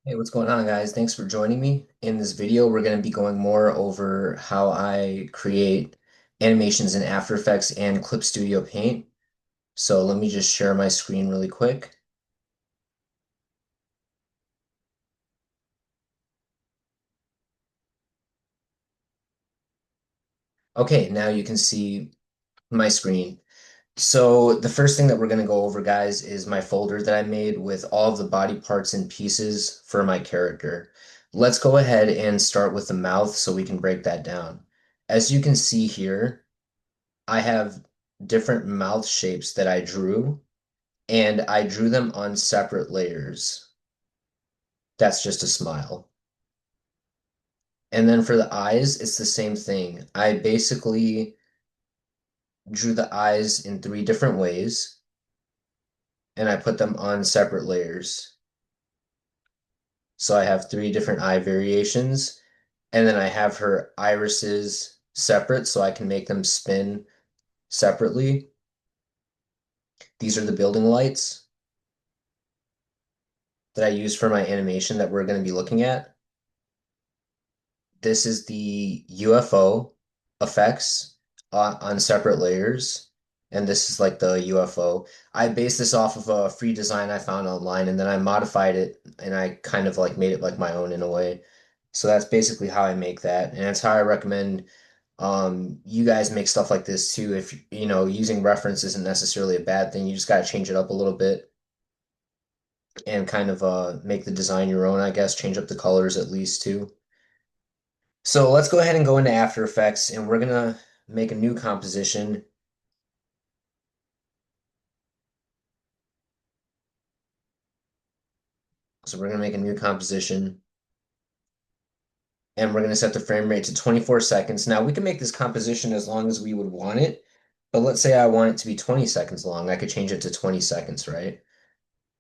Hey, what's going on, guys? Thanks for joining me. In this video, we're going to be going more over how I create animations in After Effects and Clip Studio Paint. So let me just share my screen really quick. Okay, now you can see my screen. So the first thing that we're going to go over, guys, is my folder that I made with all of the body parts and pieces for my character. Let's go ahead and start with the mouth so we can break that down. As you can see here, I have different mouth shapes that I drew, and I drew them on separate layers. That's just a smile. And then for the eyes, it's the same thing. I basically drew the eyes in three different ways, and I put them on separate layers. So I have three different eye variations, and then I have her irises separate so I can make them spin separately. These are the building lights that I use for my animation that we're going to be looking at. This is the UFO effects on separate layers. And this is like the UFO. I based this off of a free design I found online and then I modified it and I kind of like made it like my own in a way. So that's basically how I make that. And that's how I recommend you guys make stuff like this too. If you know, using reference isn't necessarily a bad thing. You just got to change it up a little bit and kind of make the design your own, I guess, change up the colors at least too. So let's go ahead and go into After Effects and we're gonna make a new composition. So we're gonna make a new composition and we're gonna set the frame rate to 24 seconds. Now we can make this composition as long as we would want it, but let's say I want it to be 20 seconds long. I could change it to 20 seconds, right?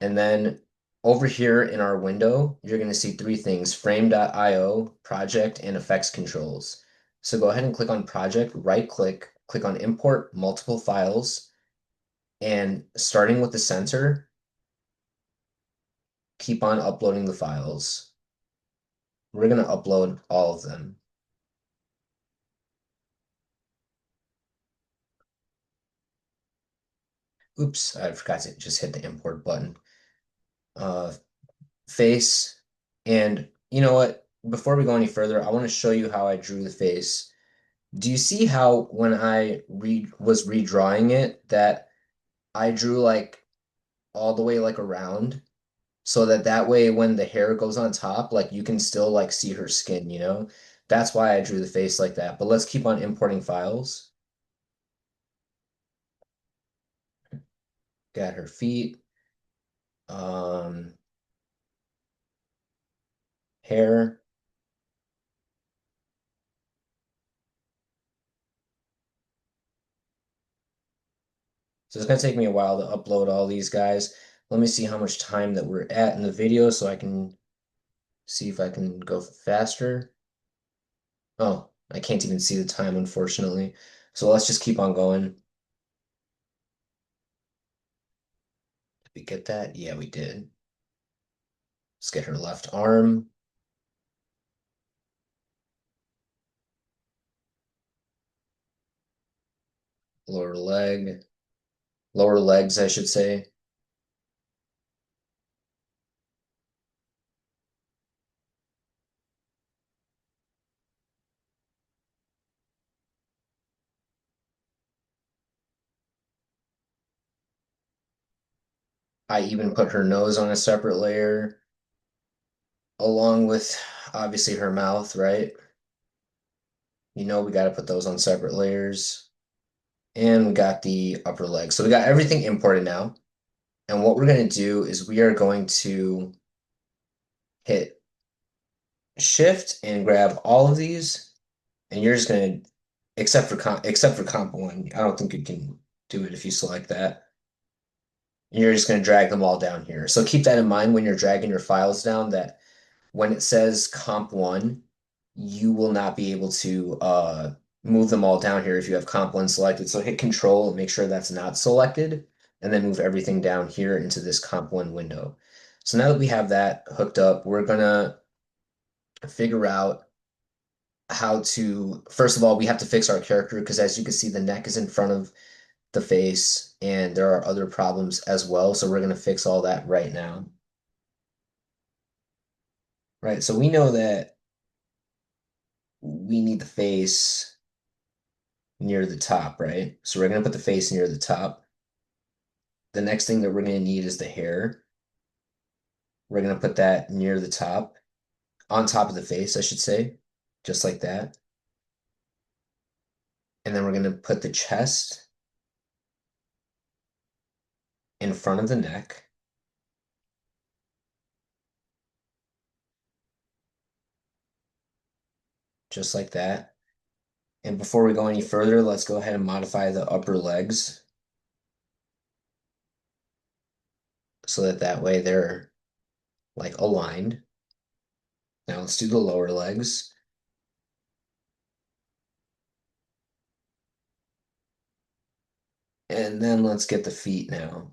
And then over here in our window, you're gonna see three things: frame.io, project, and effects controls. So go ahead and click on project, right click, click on import multiple files, and starting with the center, keep on uploading the files. We're going to upload all of them. Oops, I forgot to just hit the import button. Uh, face. And you know what? Before we go any further, I want to show you how I drew the face. Do you see how when I was redrawing it that I drew like all the way like around so that way when the hair goes on top, like you can still like see her skin, you know? That's why I drew the face like that. But let's keep on importing files. Got her feet, um, hair. So it's gonna take me a while to upload all these guys. Let me see how much time that we're at in the video so I can see if I can go faster. Oh, I can't even see the time, unfortunately. So let's just keep on going. Did we get that? Yeah, we did. Let's get her left arm, lower leg, lower legs, I should say. I even put her nose on a separate layer, along with obviously her mouth, right? You know, we got to put those on separate layers. And we got the upper leg. So we got everything imported now. And what we're going to do is we are going to hit shift and grab all of these. And you're just going to, except for comp one, I don't think you can do it if you select that. And you're just going to drag them all down here. So keep that in mind when you're dragging your files down that when it says comp one, you will not be able to move them all down here if you have comp one selected. So hit control and make sure that's not selected, and then move everything down here into this comp one window. So now that we have that hooked up, we're gonna figure out how to, first of all, we have to fix our character because as you can see, the neck is in front of the face and there are other problems as well. So we're gonna fix all that right now. Right, so we know that we need the face near the top, right? So we're gonna put the face near the top. The next thing that we're gonna need is the hair. We're gonna put that near the top, on top of the face, I should say, just like that. And then we're gonna put the chest in front of the neck, just like that. And before we go any further, let's go ahead and modify the upper legs so that that way they're like aligned. Now let's do the lower legs. And then let's get the feet now.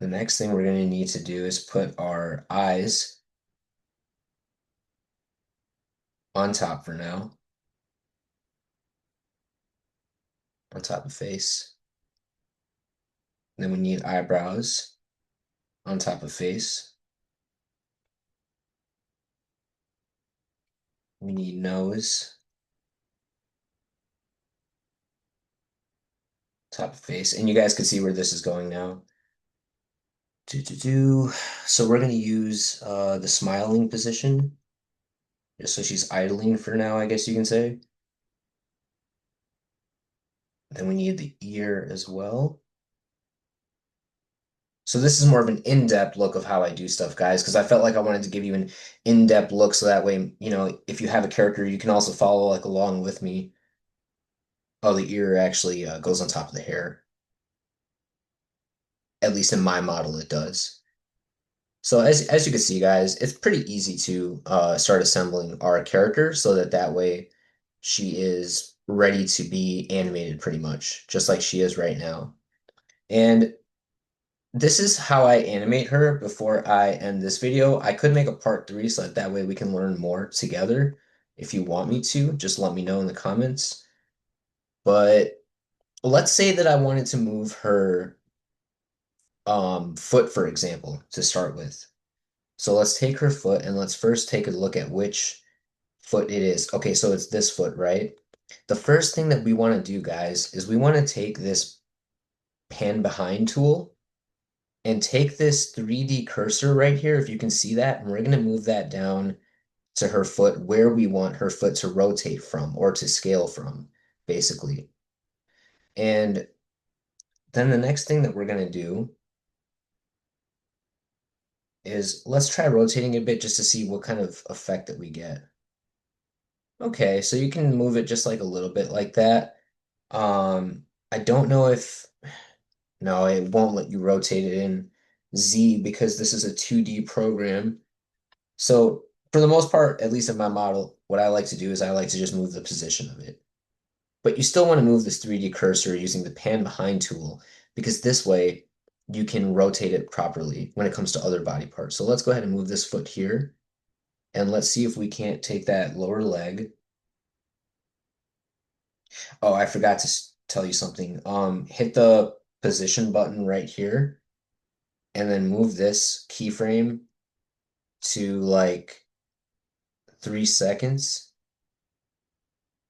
The next thing we're going to need to do is put our eyes on top for now, on top of face. Then we need eyebrows on top of face. We need nose, top of face. And you guys can see where this is going now. Do, do, do. So we're going to use the smiling position, just so she's idling for now, I guess you can say. Then we need the ear as well. So this is more of an in-depth look of how I do stuff, guys, because I felt like I wanted to give you an in-depth look so that way, if you have a character, you can also follow like along with me. Oh, the ear actually goes on top of the hair. At least in my model, it does. So as you can see, guys, it's pretty easy to start assembling our character so that that way she is ready to be animated pretty much, just like she is right now. And this is how I animate her before I end this video. I could make a part three so that that way we can learn more together. If you want me to, just let me know in the comments. But let's say that I wanted to move her foot, for example, to start with. So let's take her foot and let's first take a look at which foot it is. Okay, so it's this foot, right? The first thing that we want to do, guys, is we want to take this pan behind tool and take this 3D cursor right here, if you can see that, and we're going to move that down to her foot where we want her foot to rotate from or to scale from, basically. And then the next thing that we're going to do is let's try rotating a bit just to see what kind of effect that we get. Okay, so you can move it just like a little bit like that. I don't know if, no, it won't let you rotate it in Z because this is a 2D program. So for the most part, at least in my model, what I like to do is I like to just move the position of it. But you still want to move this 3D cursor using the pan behind tool because this way you can rotate it properly when it comes to other body parts. So let's go ahead and move this foot here and let's see if we can't take that lower leg. Oh, I forgot to tell you something. Hit the position button right here and then move this keyframe to like 3 seconds.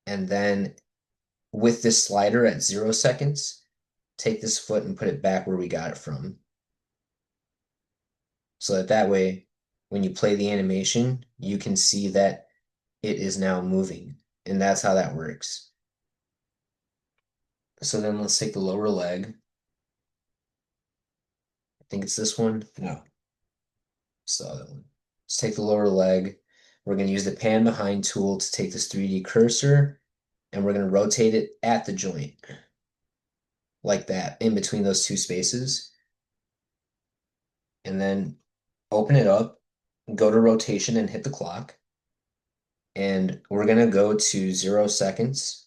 And then with this slider at 0 seconds, take this foot and put it back where we got it from. So that that way, when you play the animation, you can see that it is now moving. And that's how that works. So then let's take the lower leg. I think it's this one. No, it's the other one. Let's take the lower leg. We're going to use the pan behind tool to take this 3D cursor and we're going to rotate it at the joint like that in between those two spaces. And then open it up, go to rotation and hit the clock. And we're going to go to 0 seconds.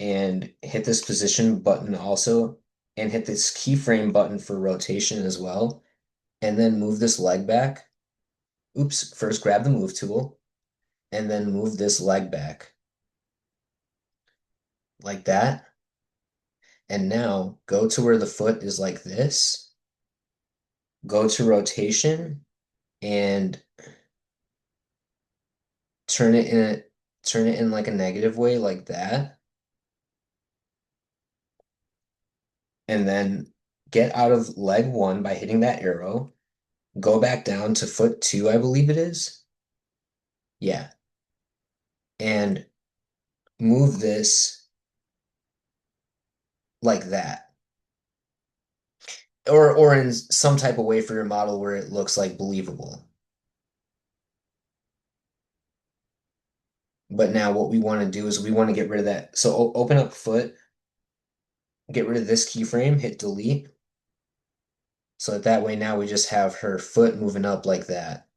and hit this position button also, and hit this keyframe button for rotation as well, and then move this leg back. Oops, first grab the move tool, and then move this leg back like that. And now go to where the foot is like this, go to rotation, and turn it in a, turn it in like a negative way like that. And then get out of leg one by hitting that arrow. Go back down to foot two, I believe it is. Yeah. And move this like that. Or in some type of way for your model where it looks like believable. But now what we want to do is we want to get rid of that. So open up foot, get rid of this keyframe, hit delete. So that way now we just have her foot moving up like that.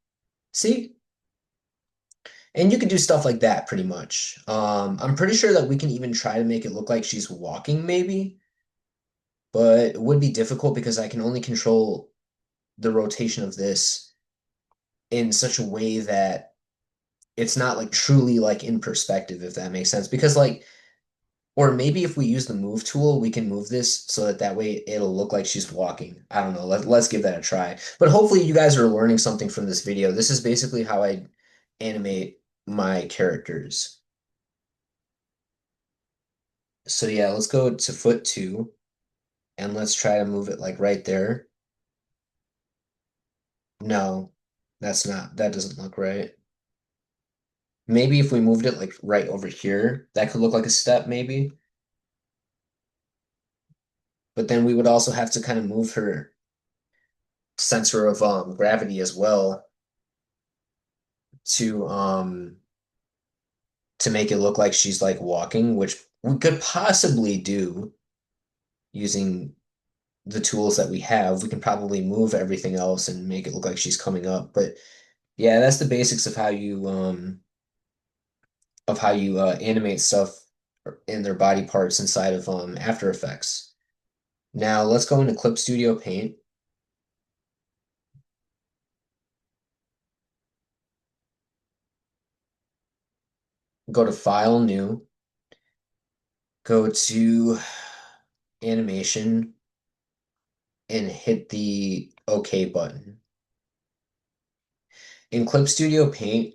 See? And you can do stuff like that pretty much. I'm pretty sure that we can even try to make it look like she's walking maybe, but it would be difficult because I can only control the rotation of this in such a way that it's not like truly like in perspective, if that makes sense. Because like, or maybe if we use the move tool, we can move this so that that way it'll look like she's walking. I don't know. Let's give that a try. But hopefully you guys are learning something from this video. This is basically how I animate my characters. So yeah, let's go to foot two and let's try to move it like right there. No, that doesn't look right. Maybe if we moved it like right over here, that could look like a step maybe. But then we would also have to kind of move her center of gravity as well to to make it look like she's like walking, which we could possibly do using the tools that we have. We can probably move everything else and make it look like she's coming up. But yeah, that's the basics of how you animate stuff in their body parts inside of After Effects. Now let's go into Clip Studio Paint. Go to File, New. Go to Animation and hit the OK button. In Clip Studio Paint,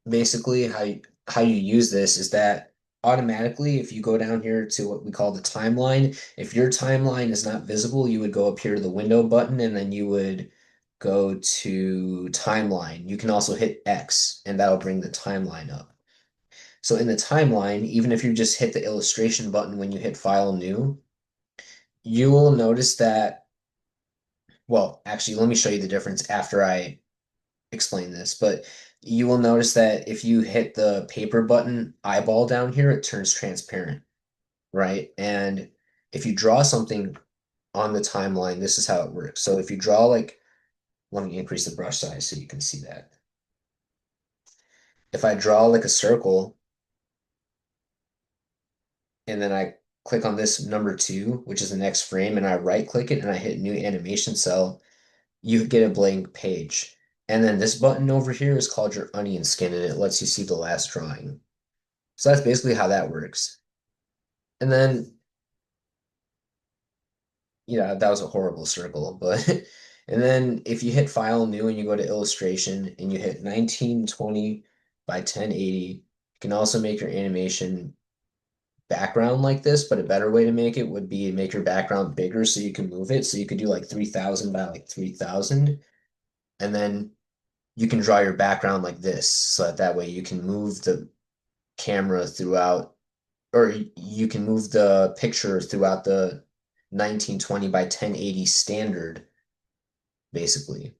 basically how you use this is that automatically, if you go down here to what we call the timeline, if your timeline is not visible, you would go up here to the window button and then you would go to timeline. You can also hit X and that'll bring the timeline up. So in the timeline, even if you just hit the illustration button when you hit File New, you will notice that, well, actually, let me show you the difference after I explain this, but you will notice that if you hit the paper button eyeball down here, it turns transparent, right? And if you draw something on the timeline, this is how it works. So if you draw like, let me increase the brush size so you can see that. If I draw like a circle and then I click on this number two, which is the next frame, and I right click it and I hit new animation cell, you get a blank page. And then this button over here is called your onion skin and it lets you see the last drawing. So that's basically how that works. And then, yeah, that was a horrible circle, but and then if you hit File New and you go to Illustration and you hit 1920 by 1080, you can also make your animation background like this, but a better way to make it would be make your background bigger so you can move it. So you could do like 3000 by like 3000, and then you can draw your background like this so that way you can move the camera throughout, or you can move the picture throughout the 1920 by 1080 standard, basically.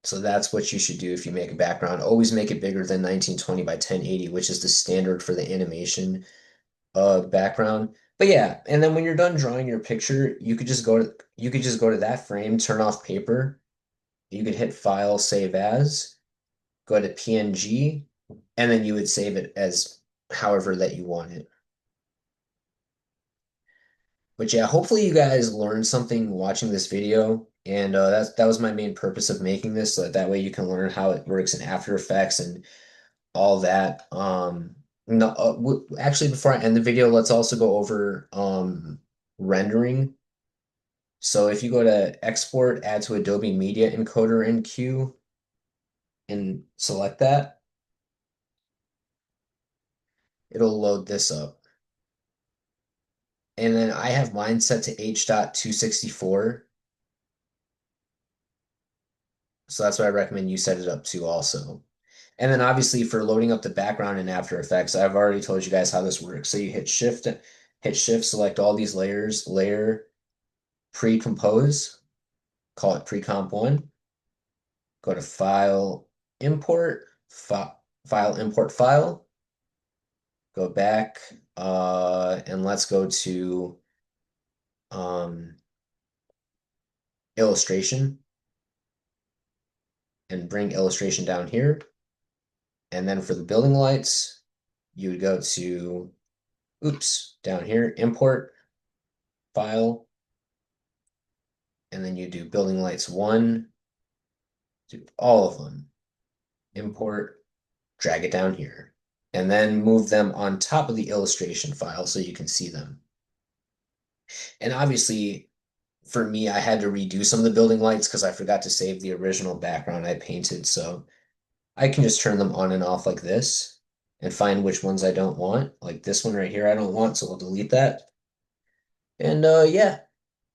So that's what you should do if you make a background. Always make it bigger than 1920 by 1080, which is the standard for the animation background. But yeah, and then when you're done drawing your picture, you could just go to that frame, turn off paper. You could hit File, Save As, go to PNG, and then you would save it as however that you want it. But yeah, hopefully you guys learned something watching this video. And that was my main purpose of making this, so that way you can learn how it works in After Effects and all that. No, actually, before I end the video, let's also go over rendering. So if you go to Export, add to Adobe Media Encoder in Q, and select that, it'll load this up. And then I have mine set to H.264. So that's what I recommend you set it up to also. And then obviously for loading up the background in After Effects, I've already told you guys how this works. So you hit shift, select all these layers, layer, pre-compose, call it pre-comp one, go to file, import, file, import file, go back, and let's go to um, illustration and bring illustration down here. And then for the building lights, you would go to, oops, down here, import, file, and then you do building lights one, do all of them, import, drag it down here, and then move them on top of the illustration file so you can see them. And obviously, for me, I had to redo some of the building lights because I forgot to save the original background I painted. So I can just turn them on and off like this and find which ones I don't want. Like this one right here, I don't want, so we'll delete that. And yeah,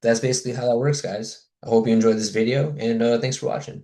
that's basically how that works, guys. I hope you enjoyed this video, and thanks for watching.